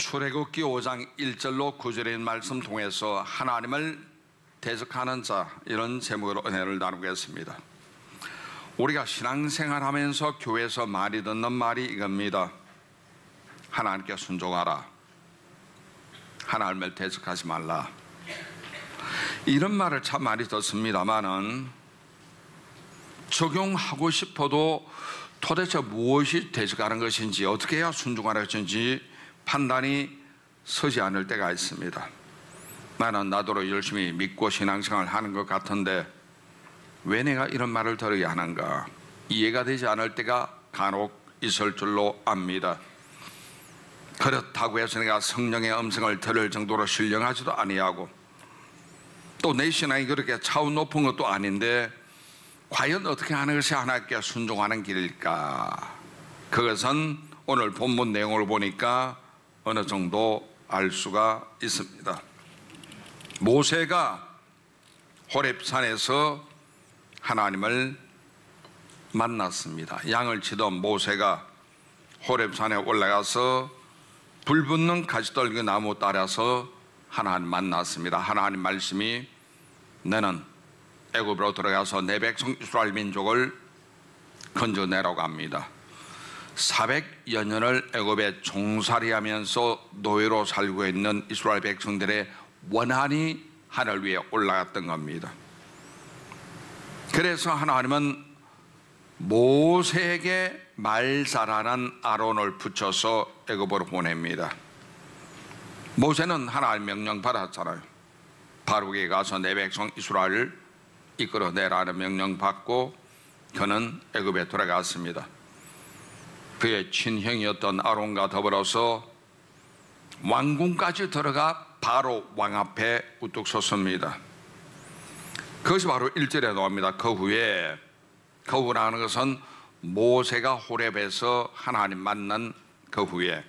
출애굽기 5장 1절로 9절의 말씀 통해서 하나님을 대적하는 자, 이런 제목으로 은혜를 나누겠습니다. 우리가 신앙생활하면서 교회에서 많이 듣는 말이 이겁니다. 하나님께 순종하라, 하나님을 대적하지 말라. 이런 말을 참 많이 듣습니다만은 적용하고 싶어도 도대체 무엇이 대적하는 것인지, 어떻게 해야 순종하는 것인지 판단이 서지 않을 때가 있습니다. 나는 나더러 열심히 믿고 신앙생활을 하는 것 같은데 왜 내가 이런 말을 들어야 하는가, 이해가 되지 않을 때가 간혹 있을 줄로 압니다. 그렇다고 해서 내가 성령의 음성을 들을 정도로 신령하지도 아니하고 또 내 신앙이 그렇게 차원 높은 것도 아닌데 과연 어떻게 하는 것이 하나님께 순종하는 길일까? 그것은 오늘 본문 내용을 보니까 어느 정도 알 수가 있습니다. 모세가 호렙산에서 하나님을 만났습니다. 양을 치던 모세가 호렙산에 올라가서 불 붙는 가시떨기 나무 따라서 하나님 만났습니다. 하나님 말씀이 너는 애굽으로 들어가서 내 백성 이스라엘 민족을 건져내라고 합니다. 400여 년을 애굽에 종살이하면서 노예로 살고 있는 이스라엘 백성들의 원한이 하늘 위에 올라갔던 겁니다. 그래서 하나님은 모세에게 말살하는 아론을 붙여서 애굽으로 보냅니다. 모세는 하나님 명령 받았잖아요. 바로에게 가서 내 백성 이스라엘을 이끌어내라는 명령 받고 그는 애굽에 돌아갔습니다. 그의 친형이었던 아론과 더불어서 왕궁까지 들어가 바로 왕 앞에 우뚝 섰습니다. 그것이 바로 1절에 나옵니다. 그 후라는 것은 모세가 호렙에서 하나님 만난 그 후에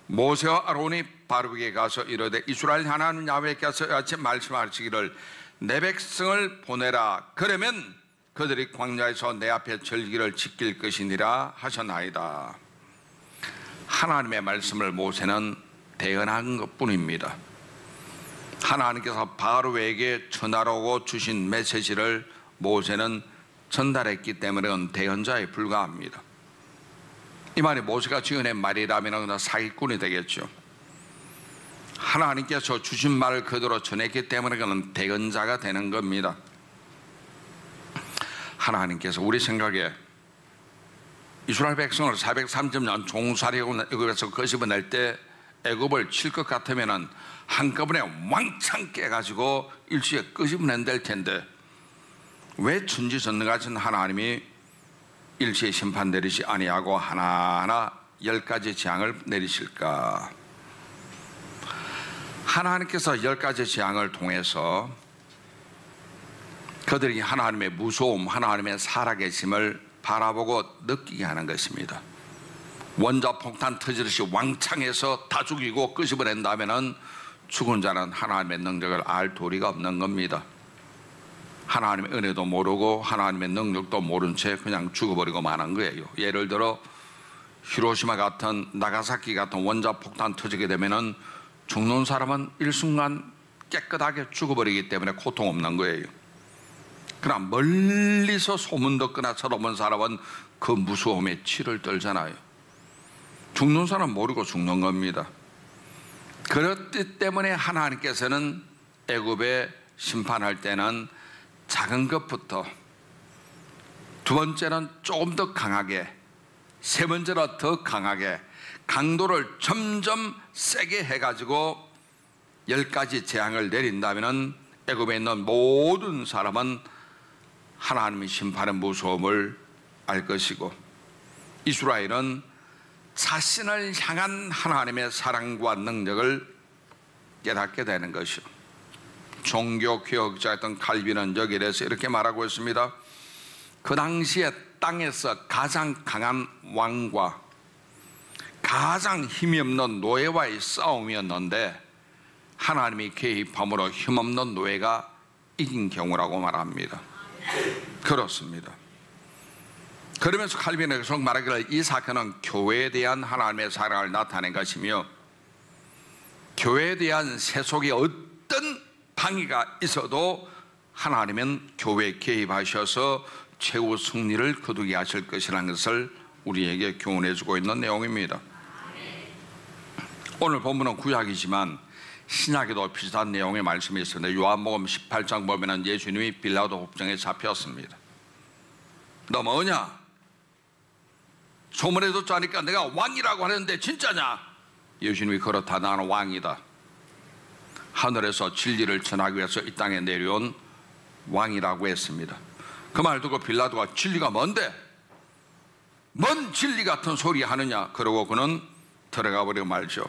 모세와 아론이 바로에게 가서 이르되 이스라엘 하나님 야훼께서 이같이 말씀하시기를 내 백성을 보내라. 그러면 그들이 광야에서 내 앞에 절기를 지킬 것이니라 하셨나이다. 하나님의 말씀을 모세는 대언한 것뿐입니다. 하나님께서 바로에게 전하라고 주신 메시지를 모세는 전달했기 때문에 그건 대언자에 불과합니다. 이 말이 모세가 지어낸 말이라면 그냥 사기꾼이 되겠죠. 하나님께서 주신 말을 그대로 전했기 때문에 그는 대언자가 되는 겁니다. 하나님께서 우리 생각에 이스라엘 백성을 430년 종살이하고 애굽에서 거집어낼 때 애굽을 칠 것 같으면 한꺼번에 왕창 깨가지고 일시에 끄집어낸될 텐데 왜 천지전능하신 하나님이 일시에 심판 내리시 아니하고 하나하나 10가지 재앙을 내리실까? 하나님께서 10가지 재앙을 통해서 그들이 하나님의 무서움, 하나님의 살아계심을 바라보고 느끼게 하는 것입니다. 원자폭탄 터지듯이 왕창해서 다 죽이고 끄집어낸다면 죽은 자는 하나님의 능력을 알 도리가 없는 겁니다. 하나님의 은혜도 모르고 하나님의 능력도 모른 채 그냥 죽어버리고 마는 거예요. 예를 들어 히로시마 같은 나가사키 같은 원자폭탄 터지게 되면 죽는 사람은 일순간 깨끗하게 죽어버리기 때문에 고통 없는 거예요. 그러나 멀리서 소문 듣거나 쳐다본 사람은 그 무서움에 치를 떨잖아요. 죽는 사람은 모르고 죽는 겁니다. 그렇기 때문에 하나님께서는 애굽에 심판할 때는 작은 것부터, 두 번째는 조금 더 강하게, 세 번째는 더 강하게 강도를 점점 세게 해가지고 10가지 재앙을 내린다면 애굽에 있는 모든 사람은 하나님의 심판의 무서움을 알 것이고 이스라엘은 자신을 향한 하나님의 사랑과 능력을 깨닫게 되는 것이요. 종교개혁자였던 칼빈은 여기에 대해서 이렇게 말하고 있습니다. 그 당시에 땅에서 가장 강한 왕과 가장 힘이 없는 노예와의 싸움이었는데 하나님이 개입함으로 힘없는 노예가 이긴 경우라고 말합니다. 그렇습니다. 그러면서 칼빈에서 말하기를 이 사건은 교회에 대한 하나님의 사랑을 나타낸 것이며 교회에 대한 세속의 어떤 방해가 있어도 하나님은 교회에 개입하셔서 최후 승리를 거두게 하실 것이라는 것을 우리에게 교훈해 주고 있는 내용입니다. 오늘 본문은 구약이지만 신약에도 비슷한 내용의 말씀이 있습니다. 요한복음 18장 보면 예수님이 빌라도 법정에 잡혔습니다. 너 뭐냐? 소문에 듣자니까 내가 왕이라고 하는데 진짜냐? 예수님이 그렇다, 나는 왕이다. 하늘에서 진리를 전하기 위해서 이 땅에 내려온 왕이라고 했습니다. 그 말 듣고 빌라도가 진리가 뭔데? 뭔 진리 같은 소리 하느냐? 그러고 그는 들어가 버리고 말죠.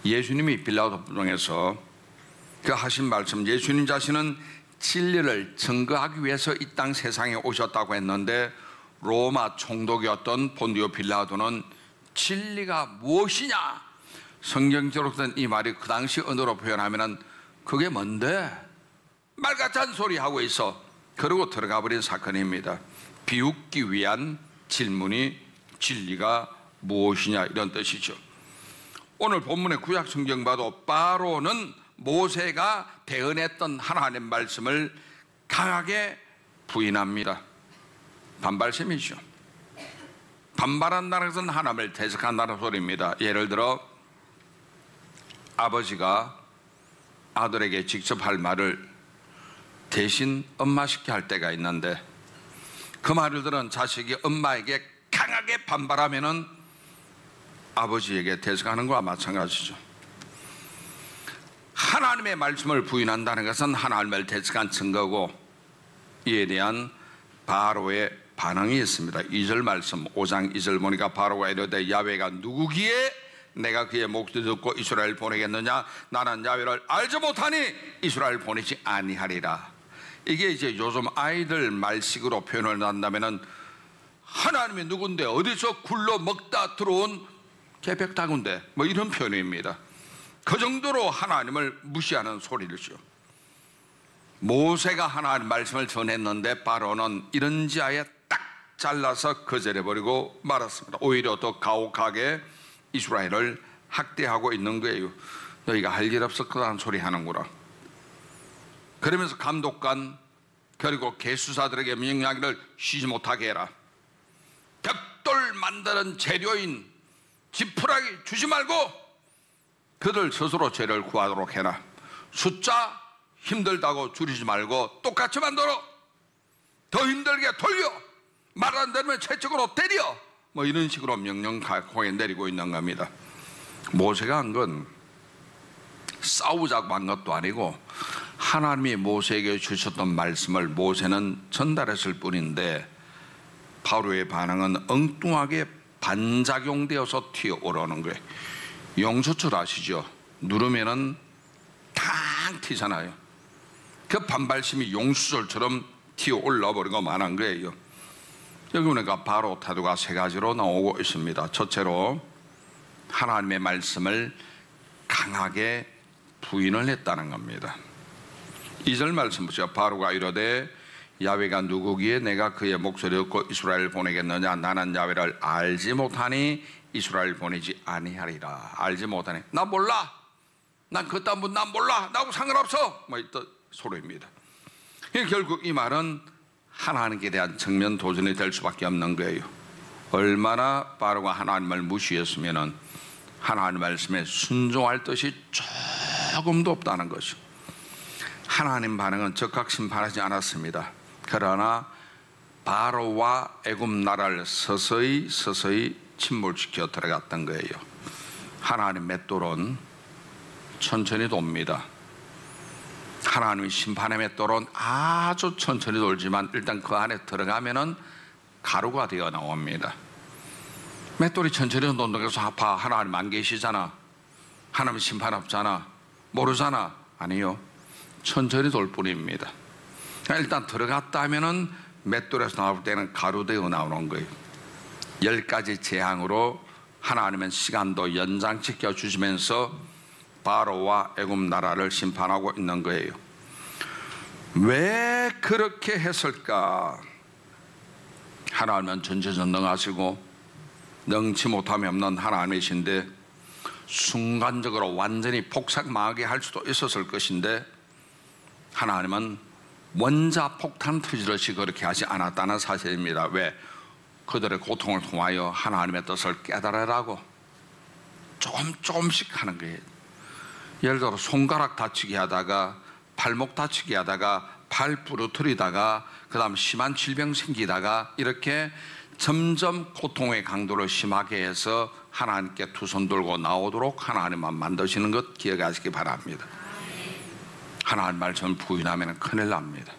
예수님이 빌라도 법정에서 그 하신 말씀, 예수님 자신은 진리를 증거하기 위해서 이 땅 세상에 오셨다고 했는데 로마 총독이었던 본디오 빌라도는 진리가 무엇이냐? 성경적으로 된 이 말이 그 당시 언어로 표현하면 그게 뭔데? 말같지 않은 소리 하고 있어. 그러고 들어가 버린 사건입니다. 비웃기 위한 질문이 진리가 무엇이냐 이런 뜻이죠. 오늘 본문의 구약 성경 봐도 바로는 모세가 대언했던 하나님 말씀을 강하게 부인합니다. 반발심이죠. 반발한다는 것은 하나님을 대적한다는 소리입니다. 예를 들어 아버지가 아들에게 직접 할 말을 대신 엄마시켜 할 때가 있는데 그 말을 들은 자식이 엄마에게 강하게 반발하면은 아버지에게 대적하는 것과 마찬가지죠. 하나님의 말씀을 부인한다는 것은 하나님을 대적한 증거고 이에 대한 바로의 반응이 있습니다. 2절 말씀 5장 2절 보니까 바로가 이르되 야훼가 누구기에 내가 그의 목소리 듣고 이스라엘 보내겠느냐? 나는 야훼를 알지 못하니 이스라엘 보내지 아니하리라. 이게 이제 요즘 아이들 말식으로 표현을 한다면은 하나님이 누군데 어디서 굴러 먹다 들어온 개벽다군데 뭐 이런 표현입니다. 그 정도로 하나님을 무시하는 소리를죠. 모세가 하나님 말씀을 전했는데 바로는 이런지 아예 딱 잘라서 거절해버리고 말았습니다. 오히려 더 가혹하게 이스라엘을 학대하고 있는 거예요. 너희가 할 일 없어 그런 소리 하는구나. 그러면서 감독관 그리고 개수사들에게 명령하기를 쉬지 못하게 해라. 벽돌 만드는 재료인 지푸라기 주지 말고 그들 스스로 죄를 구하도록 해라. 숫자 힘들다고 줄이지 말고 똑같이 만들어. 더 힘들게 돌려. 말 안 들으면 채찍으로 때려. 뭐 이런 식으로 명령 각호에 내리고 있는 겁니다. 모세가 한 건 싸우자고 한 것도 아니고 하나님이 모세에게 주셨던 말씀을 모세는 전달했을 뿐인데 바로의 반응은 엉뚱하게 반작용되어서 튀어오르는 거예요. 용수철 아시죠? 누르면은 탕 튀잖아요. 그 반발심이 용수철처럼 튀어올라 버리고 말한 거예요. 여기 보니까 바로 태도가 세 가지로 나오고 있습니다. 첫째로 하나님의 말씀을 강하게 부인을 했다는 겁니다. 2절 말씀 보세요. 바로가 이르되 야훼가 누구기에 내가 그의 목소리 듣고 이스라엘 보내겠느냐? 나는 야훼를 알지 못하니 이스라엘 보내지 아니하리라. 알지 못하니 나 몰라. 난 그딴 분 난 몰라. 나하고 상관없어. 뭐 이런 소리입니다. 결국 이 말은 하나님께 대한 정면 도전이 될 수밖에 없는 거예요. 얼마나 바로가 하나님을 무시했으면 하나님 말씀에 순종할 뜻이 조금도 없다는 것이죠. 하나님 반응은 즉각 심판하지 않았습니다. 그러나 바로와 애굽 나라를 서서히 침몰시켜 들어갔던 거예요. 하나님 맷돌은 천천히 돕니다. 하나님의 심판의 맷돌은 아주 천천히 돌지만 일단 그 안에 들어가면은 가루가 되어 나옵니다. 맷돌이 천천히 돈다고 해서 아파 하나님 안 계시잖아, 하나님 심판 없잖아, 모르잖아. 아니요, 천천히 돌 뿐입니다. 일단 들어갔다 하면은 맷돌에서 나올 때는 가루 되어 나오는 거예요. 10가지 재앙으로 하나님은 시간도 연장시켜 주시면서 바로와 애굽 나라를 심판하고 있는 거예요. 왜 그렇게 했을까? 하나님은 전지전능하시고 능치 못함이 없는 하나님이신데 순간적으로 완전히 폭삭망하게 할 수도 있었을 것인데 하나님은 원자폭탄 터지듯이 그렇게 하지 않았다는 사실입니다. 왜? 그들의 고통을 통하여 하나님의 뜻을 깨달으라고 조금씩 하는 거예요. 예를 들어 손가락 다치게 하다가 발목 다치게 하다가 발 부러뜨리다가 그 다음 심한 질병 생기다가 이렇게 점점 고통의 강도를 심하게 해서 하나님께 두 손 들고 나오도록 하나님만 만드시는 것 기억하시기 바랍니다. 하나님 말씀을 부인하면 큰일 납니다.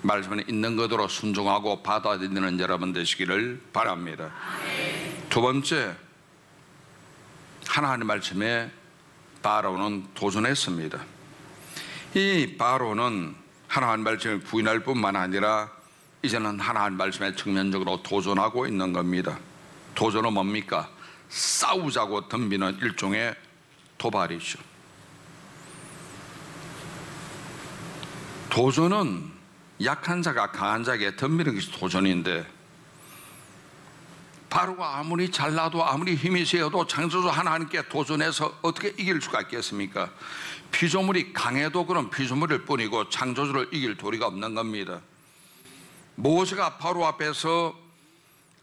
말씀은 있는 것으로 순종하고 받아들이는 여러분 되시기를 바랍니다. 두 번째, 하나님 말씀에 바로는 도전했습니다. 이 바로는 하나님 말씀을 부인할 뿐만 아니라 이제는 하나님 말씀에 정면적으로 도전하고 있는 겁니다. 도전은 뭡니까? 싸우자고 덤비는 일종의 도발이죠. 도전은 약한 자가 강한 자에게 덤비는 것이 도전인데, 바로가 아무리 잘나도 아무리 힘이 세어도 창조주 하나님께 도전해서 어떻게 이길 수가 있겠습니까? 피조물이 강해도 그런 피조물일 뿐이고 창조주를 이길 도리가 없는 겁니다. 모세가 바로 앞에서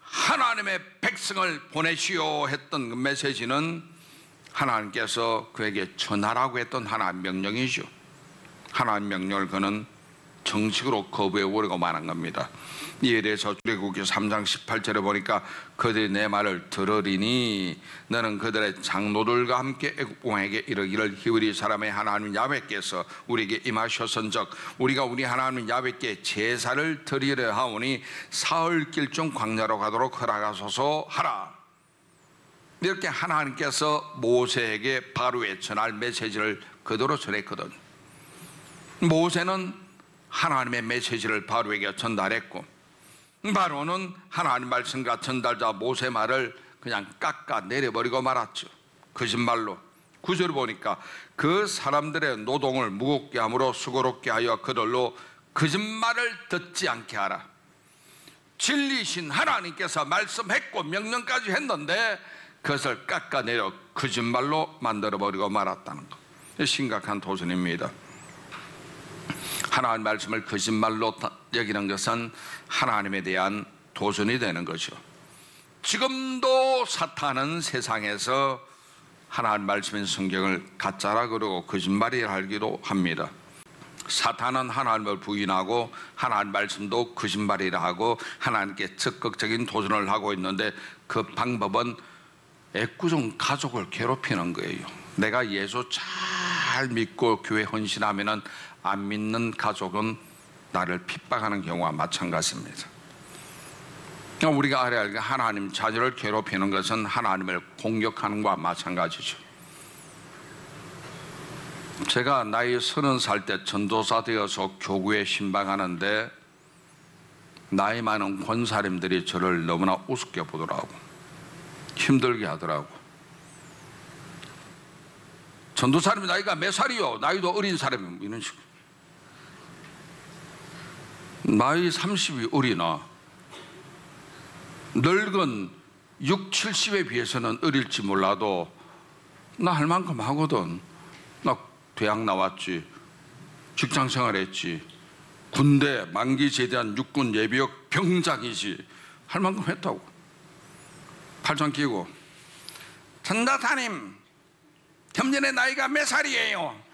하나님의 백성을 보내시오 했던 그 메시지는 하나님께서 그에게 전하라고 했던 하나님 명령이죠. 하나님 명령을 그는 정식으로 거부해버리고 말한 겁니다. 이에 대해서 출애굽기 3장 18절에 보니까 그들이 내 말을 들으리니 너는 그들의 장로들과 함께 애굽 왕에게 이르기를 히브리 사람의 하나님 야훼께서 우리에게 임하셨은즉 우리가 우리 하나님 야훼께 제사를 드리려 하오니 사흘길쯤 광야로 가도록 허락하소서 하라. 이렇게 하나님께서 모세에게 바로에 전할 메시지를 그대로 전했거든. 모세는 하나님의 메시지를 바로에게 전달했고, 바로는 하나님 말씀과 전달자 모세 말을 그냥 깎아 내려버리고 말았죠. 거짓말로. 9절 보니까 그 사람들의 노동을 무겁게 함으로 수고롭게 하여 그들로 거짓말을 듣지 않게 하라. 진리신 하나님께서 말씀했고 명령까지 했는데 그것을 깎아내려 거짓말로 만들어버리고 말았다는 것. 심각한 도전입니다. 하나님 말씀을 거짓말로 여기는 것은 하나님에 대한 도전이 되는 거죠. 지금도 사탄은 세상에서 하나님 말씀인 성경을 가짜라 그러고 거짓말이라 하기도 합니다. 사탄은 하나님을 부인하고 하나님 말씀도 거짓말이라 하고 하나님께 적극적인 도전을 하고 있는데 그 방법은 애꿎은 가족을 괴롭히는 거예요. 내가 예수 잘 믿고 교회 헌신하면은 안 믿는 가족은 나를 핍박하는 경우와 마찬가지입니다. 우리가 알아야 할 게 하나님 자녀를 괴롭히는 것은 하나님을 공격하는 것과 마찬가지죠. 제가 나이 30살 때 전도사 되어서 교구에 신방하는데 나이 많은 권사님들이 저를 너무나 우습게 보더라고. 힘들게 하더라고. 전도사님 나이가 몇 살이요? 나이도 어린 사람이 이런 식으로. 나이 30이 어리나 늙은 6, 70에 비해서는 어릴지 몰라도 나 할 만큼 하거든. 나 대학 나왔지, 직장생활 했지, 군대 만기 제대한 육군 예비역 병장이지, 할 만큼 했다고. 팔짱 끼고 전도사님 겸년의 나이가 몇 살이에요?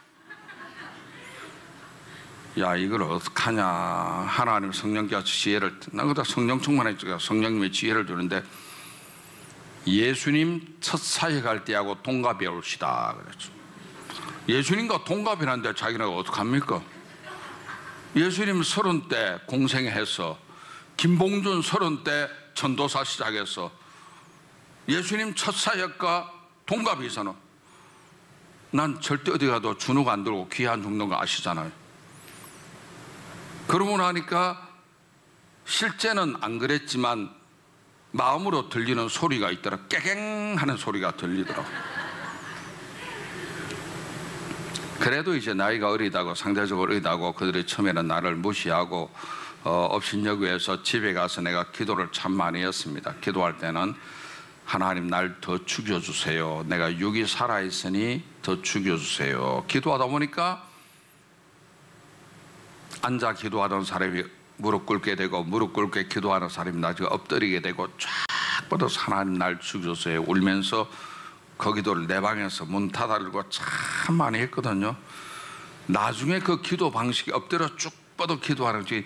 야, 이걸 어떡하냐. 하나님 성령께서 지혜를, 나 그다 성령 충만했죠. 성령님의 지혜를 주는데 예수님 첫 사역할 때하고 동갑이 올시다 그랬죠. 예수님과 동갑이라는데 자기는 어떡합니까? 예수님 30대 공생해서 김봉준 30대 전도사 시작해서 예수님 첫 사역과 동갑이잖아. 난 절대 어디 가도 준우가 안 들고 귀 안 죽는 거 아시잖아요. 그러고 나니까 실제는 안 그랬지만 마음으로 들리는 소리가 있더라. 깨갱 하는 소리가 들리더라고. 그래도 이제 나이가 어리다고, 상대적으로 어리다고 그들이 처음에는 나를 무시하고 업신여고에서 집에 가서 내가 기도를 참 많이 했습니다. 기도할 때는 하나님 날 더 죽여주세요. 내가 육이 살아있으니 더 죽여주세요. 기도하다 보니까 앉아 기도하던 사람이 무릎 꿇게 되고, 무릎 꿇게 기도하는 사람이 나중에 엎드리게 되고, 쫙 뻗어서 하나님 날 죽여주세요 울면서 그 기도를 내 방에서 문 닫아들고 참 많이 했거든요. 나중에 그 기도 방식이 엎드려 쭉 뻗어 기도하는 게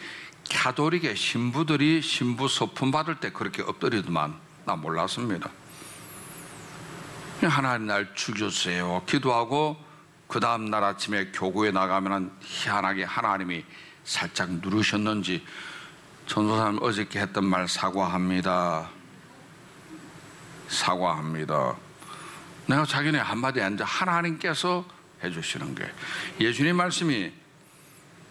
가톨릭의 신부들이 신부 서품 받을 때 그렇게 엎드리더만 나 몰랐습니다. 하나님 날 죽여주세요 기도하고 그 다음 날 아침에 교구에 나가면 희한하게 하나님이 살짝 누르셨는지 전도사님 어저께 했던 말 사과합니다. 사과합니다. 내가 자기네 한마디 앉아 하나님께서 해주시는 거예요. 예수님 말씀이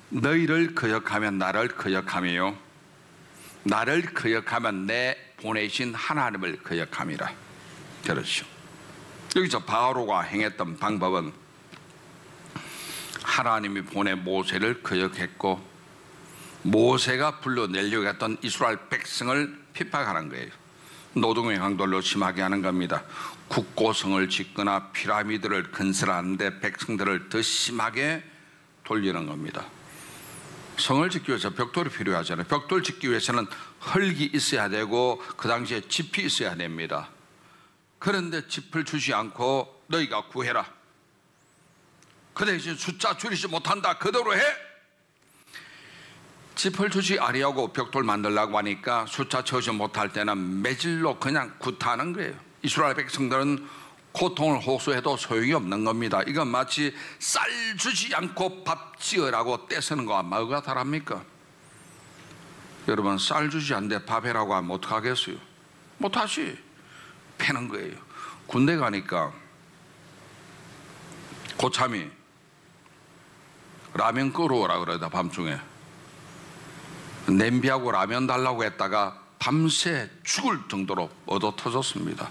너희를 거역하면 나를 거역하며요 나를 거역하면 내 보내신 하나님을 거역함이라. 그렇죠. 여기서 바로가 행했던 방법은 하나님이 보낸 모세를 거역했고 모세가 불러내려고 했던 이스라엘 백성을 핍박하는 거예요. 노동의 강도로 심하게 하는 겁니다. 국고성을 짓거나 피라미드를 건설하는데 백성들을 더 심하게 돌리는 겁니다. 성을 짓기 위해서 벽돌이 필요하잖아요. 벽돌 짓기 위해서는 흙이 있어야 되고 그 당시에 짚이 있어야 됩니다. 그런데 짚을 주지 않고 너희가 구해라. 그 대신 숫자 줄이지 못한다. 그대로 해. 짚을 주지 아니하고 벽돌 만들려고 하니까 숫자 채우지 못할 때는 매질로 그냥 굿하는 거예요. 이스라엘 백성들은 고통을 호소해도 소용이 없는 겁니다. 이건 마치 쌀 주지 않고 밥 지으라고 떼쓰는 거와 뭐가 다릅니까? 여러분 쌀 주지 않는데 밥 해라고 하면 어떡하겠어요? 못하지. 패는 거예요. 군대 가니까 고참이 라면 끓여오라 그러다 밤중에 냄비하고 라면 달라고 했다가 밤새 죽을 정도로 얻어 터졌습니다.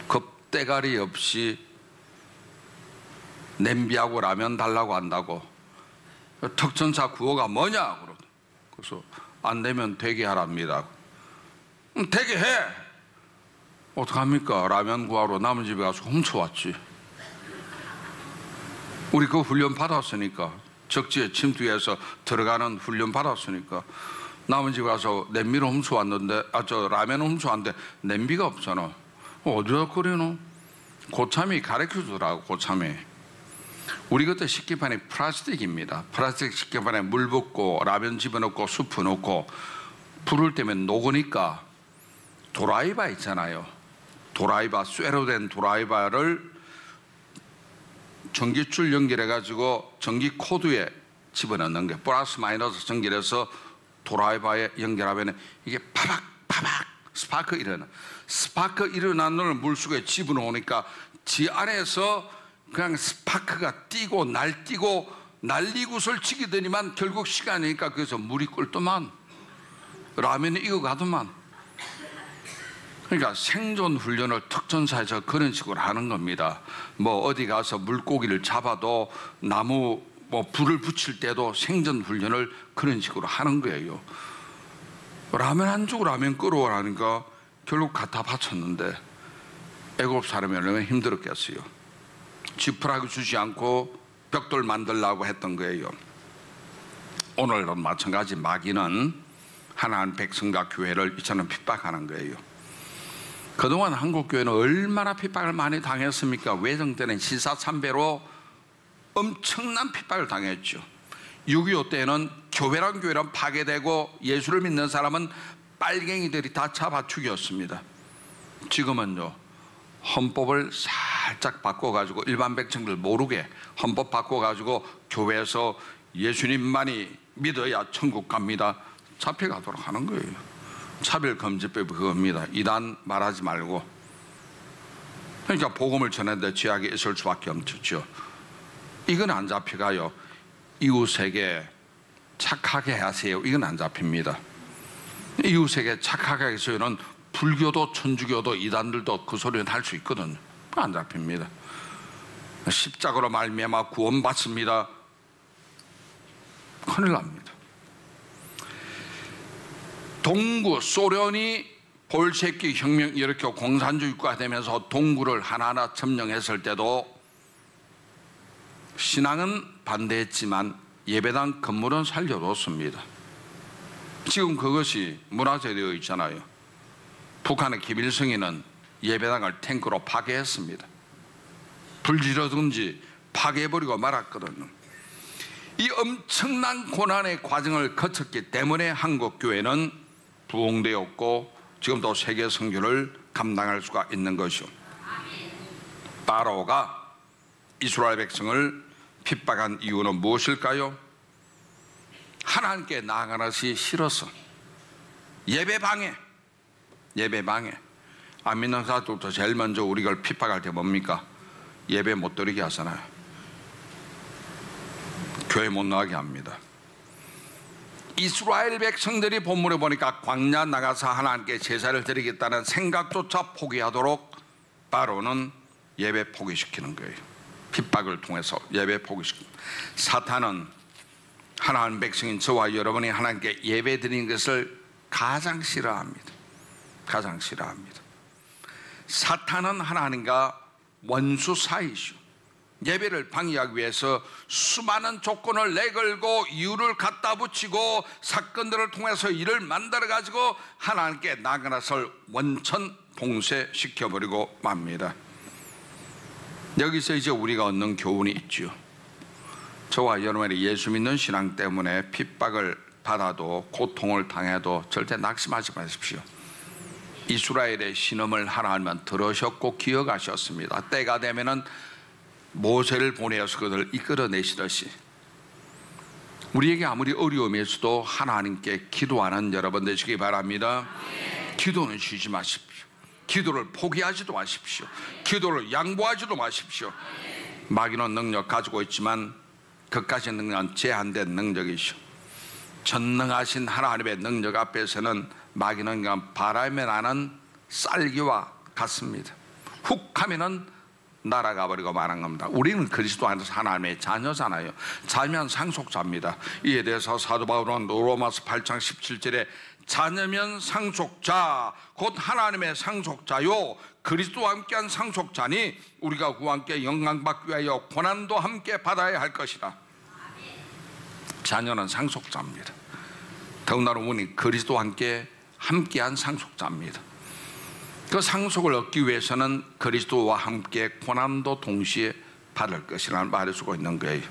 겁대가리 없이 냄비하고 라면 달라고 한다고 특전사 구호가 뭐냐 그래서 안 되면 되게 하랍니다. 되게 해. 어떡합니까? 라면 구하러 남은 집에 가서 훔쳐왔지. 우리 그 훈련 받았으니까 적지에 침투해서 들어가는 훈련 받았으니까 남은 집에 가서 냄비를 훔쳐왔는데 라면을 훔쳐왔는데 냄비가 없잖아. 어디다 끓이노? 고참이 가르쳐주더라고. 고참이 우리 그때 식기판이 플라스틱입니다. 플라스틱 식기판에 물 붓고 라면 집어넣고 수프 넣고 불을 때면 녹으니까 도라이바 있잖아요. 도라이바 쇠로 된 도라이바를 전기줄 연결해 가지고 전기 코드에 집어넣는 게 플러스 마이너스 전기해서 도라이바에 연결하면 이게 파박 스파크 일어나. 스파크 일어난 걸 물속에 집어넣으니까 지 안에서 그냥 스파크가 뛰고 날뛰고 난리굿을 치기더니만 결국 시간이니까 그래서 물이 끓더만 라면이 익어가더만. 그러니까 생존 훈련을 특전사에서 그런 식으로 하는 겁니다. 뭐 어디 가서 물고기를 잡아도 나무 불을 붙일 때도 생존 훈련을 그런 식으로 하는 거예요. 라면 한 줄 라면 끓여오라니까 결국 갖다 바쳤는데 애굽 사람이 얼마나 힘들었겠어요. 지푸라기 주지 않고 벽돌 만들려고 했던 거예요. 오늘도 마찬가지 마귀는 하나님 백성과 교회를 이처럼 핍박하는 거예요. 그동안 한국교회는 얼마나 핍박을 많이 당했습니까? 외정 때는 신사참배로 엄청난 핍박을 당했죠. 6.25 때는 교회란 교회는 파괴되고 예수를 믿는 사람은 빨갱이들이 다 잡아 죽였습니다. 지금은요 헌법을 살짝 바꿔가지고 일반 백성들 모르게 헌법 바꿔가지고 교회에서 예수님만이 믿어야 천국 갑니다. 잡혀가도록 하는 거예요. 차별금지법이 그겁니다. 이단 말하지 말고. 그러니까 복음을 전하는데 죄악이 있을 수밖에 없죠. 이건 안 잡혀가요. 이웃에게 착하게 하세요. 이건 안 잡힙니다. 이웃에게 착하게 해서는 불교도 천주교도 이단들도 그 소리는 할 수 있거든요. 안 잡힙니다. 십자가로 말미암아 구원받습니다. 큰일 납니다. 동구 소련이 볼셰키 혁명 일으켜 공산주의가 되면서 동구를 하나하나 점령했을 때도 신앙은 반대했지만 예배당 건물은 살려뒀습니다. 지금 그것이 문화재되어 있잖아요. 북한의 김일성이는 예배당을 탱크로 파괴했습니다. 불지르든지 파괴해버리고 말았거든요. 이 엄청난 고난의 과정을 거쳤기 때문에 한국 교회는 부흥되었고 지금도 세계 선교를 감당할 수가 있는 것이요. 바로가 이스라엘 백성을 핍박한 이유는 무엇일까요? 하나님께 나아가는 것이 싫어서. 예배방해. 안 믿는 사람들부터 제일 먼저 우리가 핍박할 때 뭡니까? 예배 못 드리게 하잖아요. 교회 못 나가게 합니다. 이스라엘 백성들이 본문에 보니까 광야 나가서 하나님께 제사를 드리겠다는 생각조차 포기하도록 바로는 예배 포기시키는 거예요. 핍박을 통해서 예배 포기시킵니다. 사탄은 하나님 백성인 저와 여러분이 하나님께 예배 드리는 것을 가장 싫어합니다. 가장 싫어합니다. 사탄은 하나님과 원수 사이시오. 예배를 방해하기 위해서 수많은 조건을 내걸고 이유를 갖다 붙이고 사건들을 통해서 일을 만들어 가지고 하나님께 나아가는 것을 원천 봉쇄시켜버리고 맙니다. 여기서 이제 우리가 얻는 교훈이 있죠. 저와 여러분의 예수 믿는 신앙 때문에 핍박을 받아도 고통을 당해도 절대 낙심하지 마십시오. 이스라엘의 신음을 하나님은 들으셨고 기억하셨습니다. 때가 되면은 모세를 보내어서 그들을 이끌어내시듯이 우리에게 아무리 어려움이 있어도 하나님께 기도하는 여러분 되시기 바랍니다. 기도는 쉬지 마십시오. 기도를 포기하지도 마십시오. 기도를 양보하지도 마십시오. 마귀는 능력 가지고 있지만 그까지 능력은 제한된 능력이시오. 전능하신 하나님의 능력 앞에서는 마귀는 그냥 바람에 나는 쌀기와 같습니다. 훅 하면은 날아가 버리고 말한 겁니다. 우리는 그리스도 안에서 하나님의 자녀잖아요. 자녀면 상속자입니다. 이에 대해서 사도 바울은 로마서 8장 17절에 자녀면 상속자 곧 하나님의 상속자요 그리스도와 함께한 상속자니 우리가 그와 함께 영광받기 위하여 고난도 함께 받아야 할 것이라. 자녀는 상속자입니다. 더군다나 우리 그리스도와 함께한 상속자입니다. 그 상속을 얻기 위해서는 그리스도와 함께 고난도 동시에 받을 것이라는 말을 쓰고 있는 거예요.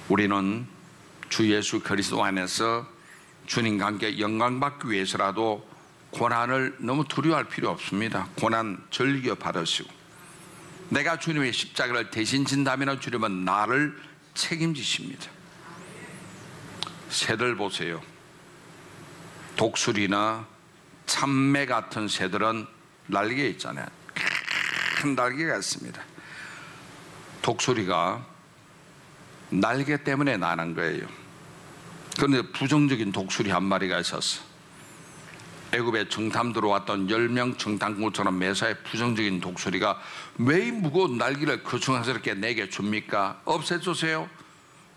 우리는 주 예수 그리스도 안에서 주님과 함께 영광받기 위해서라도 고난을 너무 두려워할 필요 없습니다. 고난 즐겨 받으시고 내가 주님의 십자가를 대신 진다면 주님은 나를 책임지십니다. 새들 보세요. 독수리나 참매 같은 새들은 날개 있잖아요. 큰 날개가 있습니다. 독수리가 날개 때문에 나는 거예요. 그런데 부정적인 독수리 한 마리가 있었어. 애굽에 정탐 들어왔던 10명 정탐꾼처럼 매사에 부정적인 독수리가 왜 이 무거운 날개를 거추장스럽게 내게 줍니까? 없애주세요.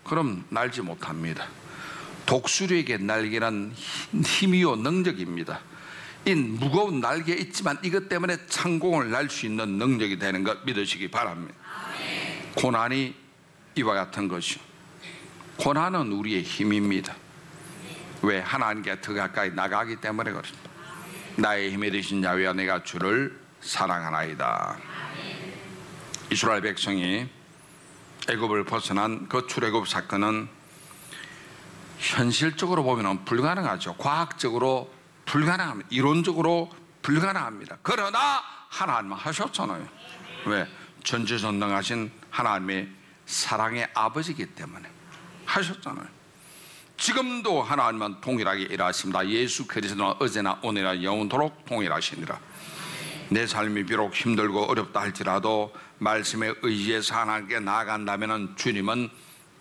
그럼 날지 못합니다. 독수리에게 날개는 힘이요 능력입니다. 이 무거운 날개 있지만 이것 때문에 창공을 날 수 있는 능력이 되는 것 믿으시기 바랍니다. 고난이 이와 같은 것이요. 고난은 우리의 힘입니다. 왜? 하나님께 더 가까이 나가기 때문에 그렇습니다. 나의 힘이 되신 야훼와 내가 주를 사랑하나이다. 이스라엘 백성이 애굽을 벗어난 그 출애굽 사건은 현실적으로 보면 불가능하죠. 과학적으로 불가능합니다. 이론적으로 불가능합니다. 그러나 하나님은 하셨잖아요. 왜? 전지전능하신 하나님의 사랑의 아버지이기 때문에 하셨잖아요. 지금도 하나님은 동일하게 일하십니다. 예수 그리스도는 어제나 오늘이나 영원토록 동일하시니라. 내 삶이 비록 힘들고 어렵다 할지라도 말씀에 의지해서 하나님께 나아간다면 주님은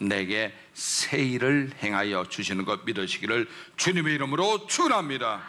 내게 새 일을 행하여 주시는 것 믿으시기를 주님의 이름으로 축원합니다.